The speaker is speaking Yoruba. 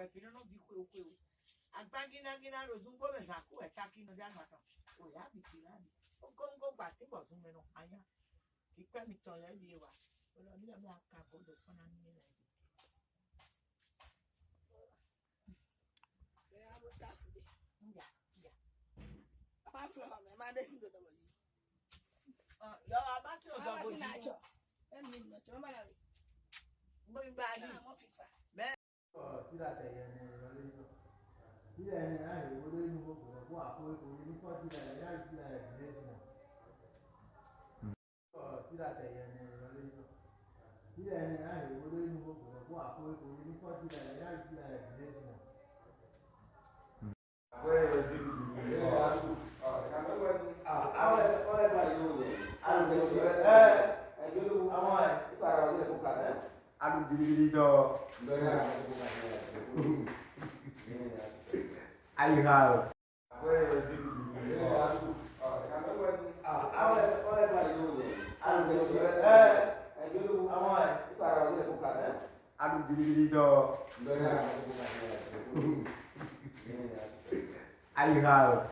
we fino no di kwe. Agbagina gina rozumbo me zaku e taki no dia mata. O ya bi kilani. O go gba ti bo zun me no anya. Ti pe mi ton le bi wa. O lo mi aka ko do fona ni le. Yeah. Apart from my mother's in the double. Yo about to double nacho. And me not your mother. Bring back I'm off FIFA. I have. I have.